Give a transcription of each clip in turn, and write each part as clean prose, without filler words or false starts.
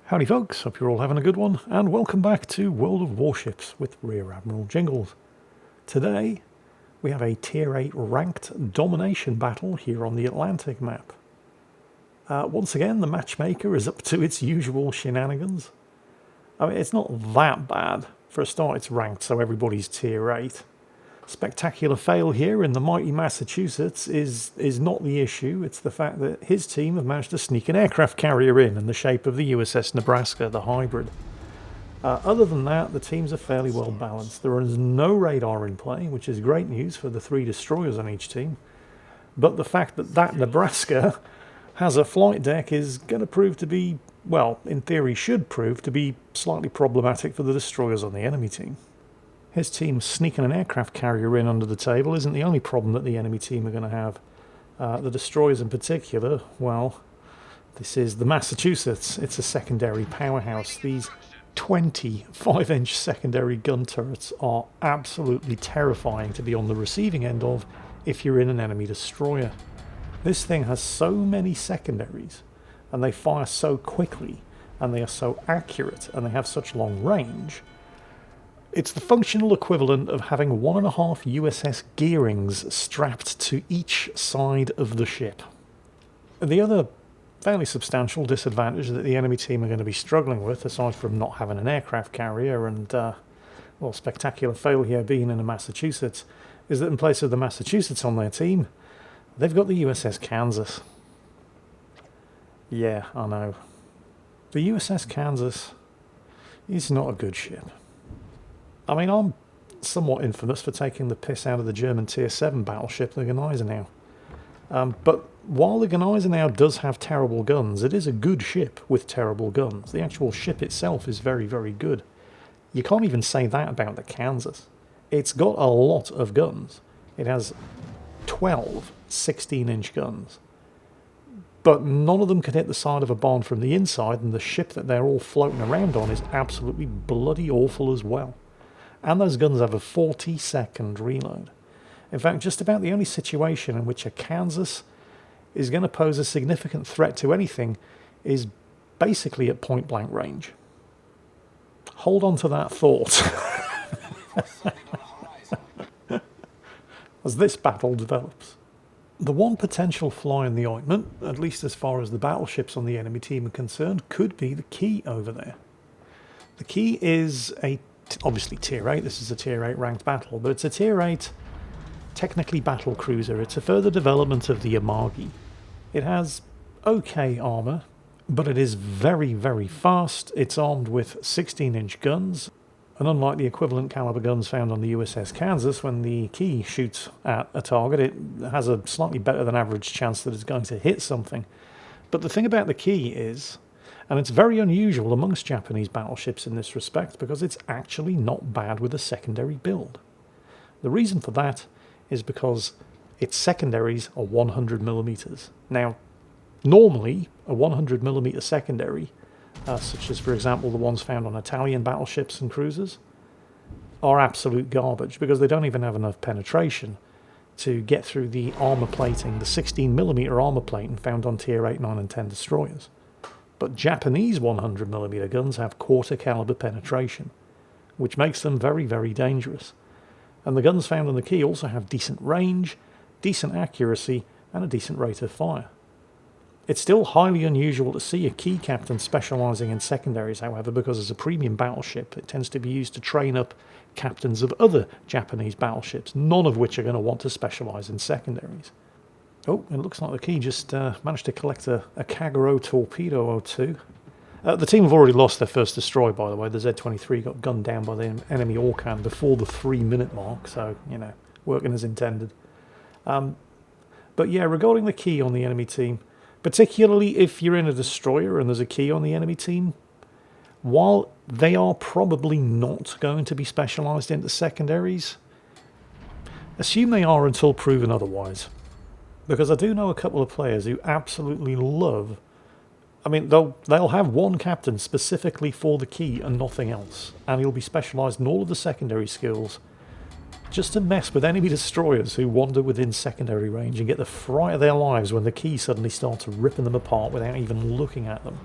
Howdy folks, hope you're all having a good one, and welcome back to World of Warships with Rear Admiral Jingles. Today, we have a Tier 8 ranked domination battle here on the Atlantic map. Once again, the matchmaker is up to its usual shenanigans. I mean, it's not that bad. For a start, it's ranked, so everybody's Tier 8. Spectacular fail here in the mighty Massachusetts is not the issue. It's the fact that his team have managed to sneak an aircraft carrier in the shape of the USS Nebraska, the hybrid. Other than that, the teams are fairly well balanced. There is no radar in play, which is great news for the 3 destroyers on each team. But the fact that Nebraska has a flight deck is going to prove to be, well, in theory should prove to be slightly problematic for the destroyers on the enemy team. His team sneaking an aircraft carrier in under the table isn't the only problem that the enemy team are going to have. The destroyers in particular, well, this is the Massachusetts. It's a secondary powerhouse. These 25-inch secondary gun turrets are absolutely terrifying to be on the receiving end of if you're in an enemy destroyer. This thing has so many secondaries, and they fire so quickly, and they are so accurate, and they have such long range. It's the functional equivalent of having 1.5 USS Gearings strapped to each side of the ship. The other fairly substantial disadvantage that the enemy team are going to be struggling with, aside from not having an aircraft carrier and, well, spectacular fail here being in the Massachusetts, is that in place of the Massachusetts on their team, they've got the USS Kansas. Yeah, I know. The USS Kansas is not a good ship. I mean, I'm somewhat infamous for taking the piss out of the German Tier 7 battleship, the Gneisenau. But while the Gneisenau does have terrible guns, it is a good ship with terrible guns. The actual ship itself is very, very good. You can't even say that about the Kansas. It's got a lot of guns. It has 12 16-inch guns. But none of them can hit the side of a barn from the inside, and the ship that they're all floating around on is absolutely bloody awful as well. And those guns have a 40-second reload. In fact, just about the only situation in which a Kansas is going to pose a significant threat to anything is basically at point-blank range. Hold on to that thought as this battle develops. The one potential fly in the ointment, at least as far as the battleships on the enemy team are concerned, could be the Key over there. The Key is obviously Tier 8, this is a Tier 8 ranked battle, but it's a Tier 8 technically battle cruiser. It's a further development of the Yamagi. It has okay armour, but it is very, very fast. It's armed with 16-inch guns, and unlike the equivalent caliber guns found on the USS Kansas, when the Key shoots at a target, it has a slightly better than average chance that it's going to hit something. But the thing about the Key is, and it's very unusual amongst Japanese battleships in this respect, because it's actually not bad with a secondary build. The reason for that is because its secondaries are 100mm. Now, normally, a 100mm secondary, such as, for example, the ones found on Italian battleships and cruisers, are absolute garbage, because they don't even have enough penetration to get through the armour plating, the 16mm armour plating found on Tier 8, 9 and 10 destroyers. But Japanese 100mm guns have quarter caliber penetration, which makes them very, very dangerous. And the guns found on the Key also have decent range, decent accuracy, and a decent rate of fire. It's still highly unusual to see a Key captain specialising in secondaries, however, because as a premium battleship, it tends to be used to train up captains of other Japanese battleships, none of which are going to want to specialise in secondaries. Oh, it looks like the Key just managed to collect a Kagero torpedo or two. The team have already lost their first destroyer, by the way. The Z-23 got gunned down by the enemy Orkan before the 3-minute mark, so, you know, working as intended. But yeah, regarding the Key on the enemy team, particularly if you're in a destroyer and there's a Key on the enemy team, while they are probably not going to be specialised into secondaries, assume they are until proven otherwise. Because I do know a couple of players who absolutely love, I mean, they'll have one captain specifically for the Key and nothing else, and he'll be specialised in all of the secondary skills just to mess with enemy destroyers who wander within secondary range and get the fright of their lives when the Key suddenly starts ripping them apart without even looking at them.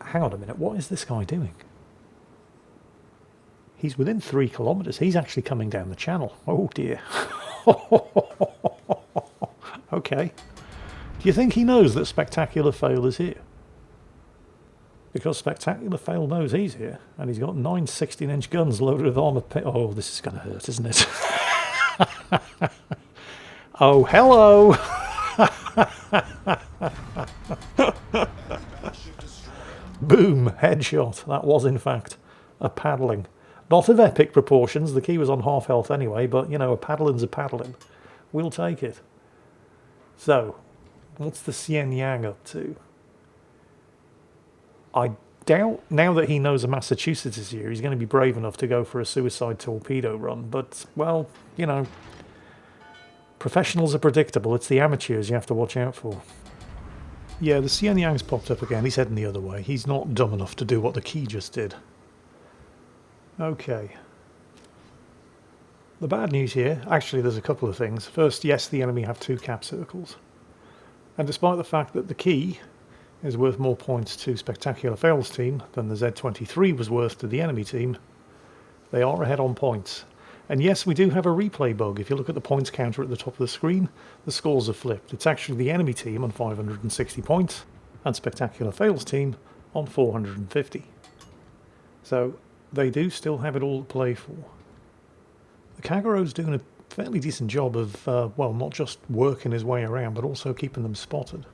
Hang on a minute, what is this guy doing? He's within 3 kilometres. He's actually coming down the channel. Oh dear. Okay. Do you think he knows that Spectacular Fail is here? Because Spectacular Fail knows he's here, and he's got 9 16-inch guns loaded with armoured... Oh, this is going to hurt, isn't it? Oh, hello! Boom, headshot. That was, in fact, a paddling. Not of epic proportions. The key was on half health anyway, but, you know, a paddling's a paddling. We'll take it. So, what's the Xian Yang up to? I doubt, now that he knows a Massachusetts is here, he's going to be brave enough to go for a suicide torpedo run. But, well, you know, professionals are predictable. It's the amateurs you have to watch out for. Yeah, the Xian Yang's popped up again. He's heading the other way. He's not dumb enough to do what the key just did. Okay. The bad news here, actually there's a couple of things. First, yes, the enemy have 2 cap circles. And despite the fact that the key is worth more points to Spectacular Fail's team than the Z23 was worth to the enemy team, they are ahead on points. And yes, we do have a replay bug. If you look at the points counter at the top of the screen, the scores are flipped. It's actually the enemy team on 560 points and Spectacular Fail's team on 450. So they do still have it all to play for. The Kagaro's doing a fairly decent job of, well, not just working his way around, but also keeping them spotted.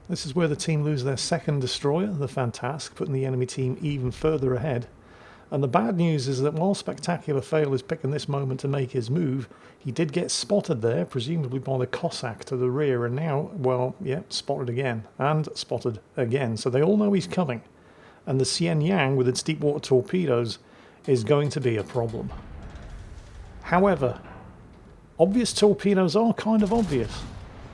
This is where the team lose their second destroyer, the Fantask, putting the enemy team even further ahead. And the bad news is that while Spectacular Fail is picking this moment to make his move, he did get spotted there, presumably by the Cossack to the rear, and now, well, yeah, spotted again, and spotted again. So they all know he's coming. And the Xian Yang, with its deep water torpedoes, is going to be a problem. However, obvious torpedoes are kind of obvious.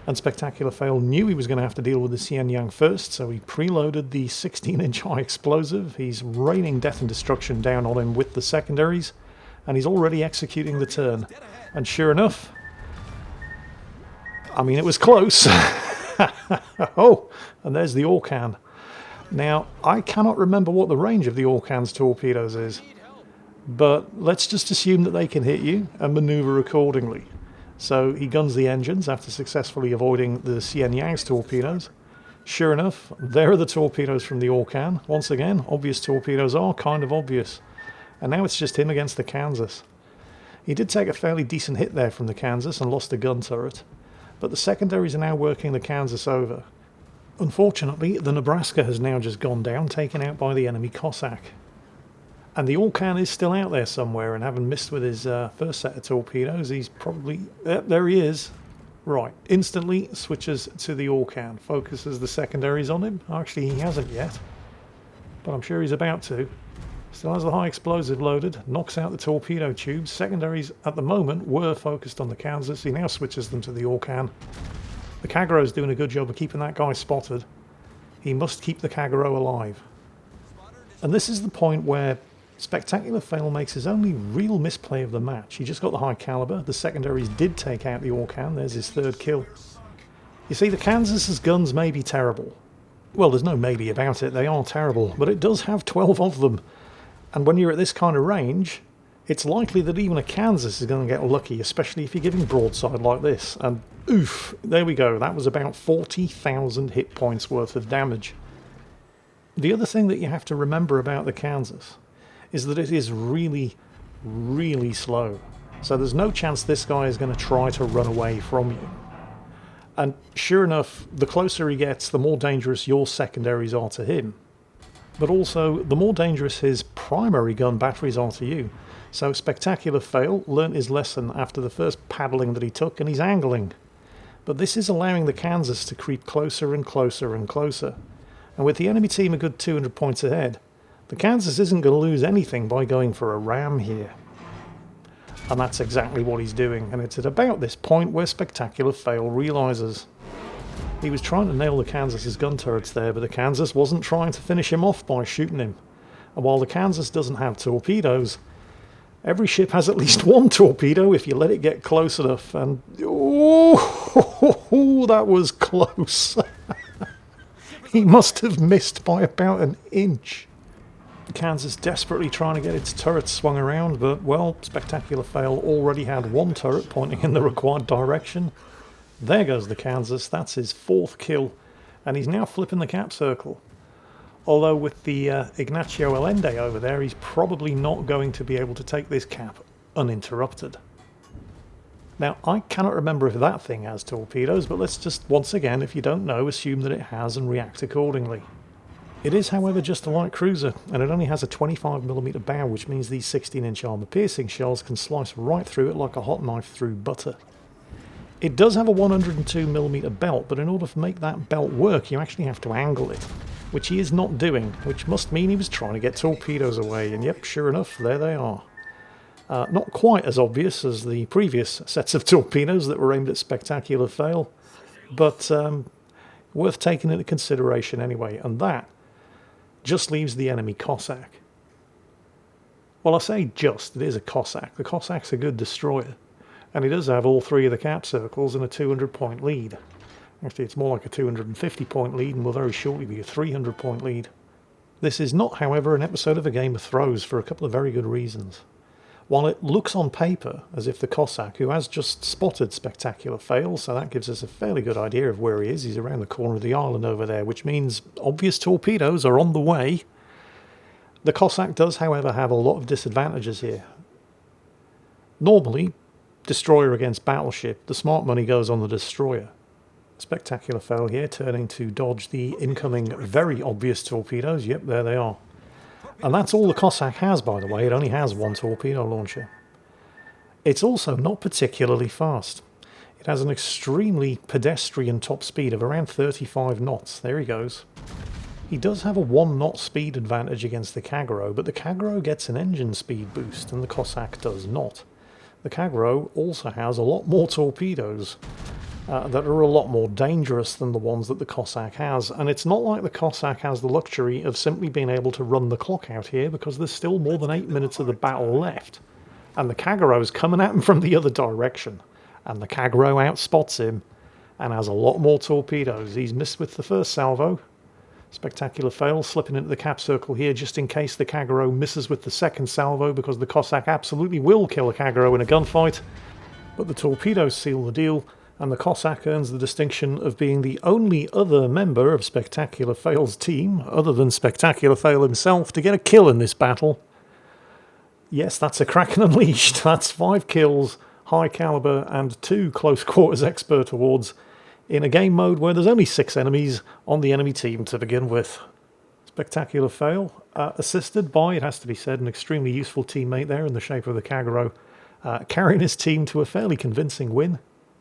And Spectacular Fail knew he was going to have to deal with the Xian Yang first, so he preloaded the 16-inch high explosive. He's raining death and destruction down on him with the secondaries, and he's already executing the turn. And sure enough, I mean, it was close. Oh, and there's the Orkan. Now, I cannot remember what the range of the Orkan's torpedoes is, but let's just assume that they can hit you and maneuver accordingly. So he guns the engines after successfully avoiding the Xian Yang's torpedoes. Sure enough, there are the torpedoes from the Orkan. Once again, obvious torpedoes are kind of obvious. And now it's just him against the Kansas. He did take a fairly decent hit there from the Kansas and lost a gun turret, but the secondaries are now working the Kansas over. Unfortunately, the Nebraska has now just gone down, taken out by the enemy Cossack. And the Orkan is still out there somewhere, and having missed with his first set of torpedoes, he's probably... there he is. Right, instantly switches to the Orkan, focuses the secondaries on him. Actually, he hasn't yet, but I'm sure he's about to. Still has the high explosive loaded, knocks out the torpedo tubes. Secondaries at the moment were focused on the Kansas. He now switches them to the Orkan. The Kagaro's doing a good job of keeping that guy spotted. He must keep the Kagaro alive. And this is the point where Spectacular Fail makes his only real misplay of the match. He just got the high caliber. The secondaries did take out the Orkan. There's his third kill. You see, the Kansas's guns may be terrible. Well, there's no maybe about it. They are terrible, but it does have 12 of them. And when you're at this kind of range, it's likely that even a Kansas is going to get lucky, especially if you're giving broadside like this. And oof, there we go. That was about 40,000 hit points worth of damage. The other thing that you have to remember about the Kansas is that it is really, really slow. So there's no chance this guy is going to try to run away from you. And sure enough, the closer he gets, the more dangerous your secondaries are to him. But also, the more dangerous his primary gun batteries are to you. So Spectacular Fail learnt his lesson after the first paddling that he took, and he's angling. But this is allowing the Kansas to creep closer and closer and closer. And with the enemy team a good 200 points ahead, the Kansas isn't going to lose anything by going for a ram here. And that's exactly what he's doing, and it's at about this point where Spectacular Fail realises. He was trying to nail the Kansas's gun turrets there, but the Kansas wasn't trying to finish him off by shooting him. And while the Kansas doesn't have torpedoes, every ship has at least one torpedo if you let it get close enough. And oh, that was close. He must have missed by about an inch. Kansas desperately trying to get its turrets swung around, but, well, spectacular fail, already had one turret pointing in the required direction. There goes the Kansas, that's his 4th kill, and he's now flipping the cap circle. Although with the Ignacio Allende over there, he's probably not going to be able to take this cap uninterrupted. Now, I cannot remember if that thing has torpedoes, but let's just, once again, if you don't know, assume that it has and react accordingly. It is, however, just a light cruiser, and it only has a 25mm bow, which means these 16-inch armor-piercing shells can slice right through it like a hot knife through butter. It does have a 102mm belt, but in order to make that belt work, you actually have to angle it, which he is not doing, which must mean he was trying to get torpedoes away, and yep, sure enough, there they are. Not quite as obvious as the previous sets of torpedoes that were aimed at spectacular fail, but worth taking into consideration anyway, and that just leaves the enemy Cossack. Well, I say just, it is a Cossack. The Cossack's a good destroyer, and he does have all 3 of the cap circles and a 200-point lead. Actually, it's more like a 250-point lead and will very shortly be a 300-point lead. This is not, however, an episode of A Game of Throws for a couple of very good reasons. While it looks on paper as if the Cossack, who has just spotted spectacular fail, so that gives us a fairly good idea of where he is. He's around the corner of the island over there, which means obvious torpedoes are on the way. The Cossack does, however, have a lot of disadvantages here. Normally, destroyer against battleship, the smart money goes on the destroyer. Spectacular fail here, turning to dodge the incoming very obvious torpedoes. Yep, there they are. And that's all the Cossack has, by the way. It only has 1 torpedo launcher. It's also not particularly fast. It has an extremely pedestrian top speed of around 35 knots. There he goes. He does have a 1 knot speed advantage against the Kagero, but the Kagero gets an engine speed boost and the Cossack does not. The Kagero also has a lot more torpedoes that are a lot more dangerous than the ones that the Cossack has, and it's not like the Cossack has the luxury of simply being able to run the clock out here, because there's still more than 8 minutes of the battle left, and the Kagero's coming at him from the other direction, and the Kagero outspots him and has a lot more torpedoes. He's missed with the first salvo. Spectacular fail, slipping into the cap circle here just in case the Kagero misses with the second salvo, because the Cossack absolutely will kill a Kagero in a gunfight, but the torpedoes seal the deal, and the Cossack earns the distinction of being the only other member of Spectacular Fail's team, other than Spectacular Fail himself, to get a kill in this battle. Yes, that's a Kraken Unleashed. That's 5 kills, high caliber, and 2 close quarters expert awards in a game mode where there's only 6 enemies on the enemy team to begin with. Spectacular Fail, assisted by, it has to be said, an extremely useful teammate there in the shape of the Kagero, carrying his team to a fairly convincing win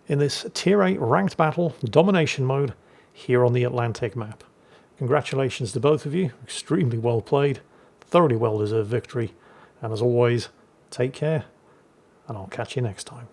in this Tier 8 ranked battle, domination mode, here on the Atlantic map. Congratulations to both of you, extremely well played, thoroughly well deserved victory, and as always, take care, and I'll catch you next time.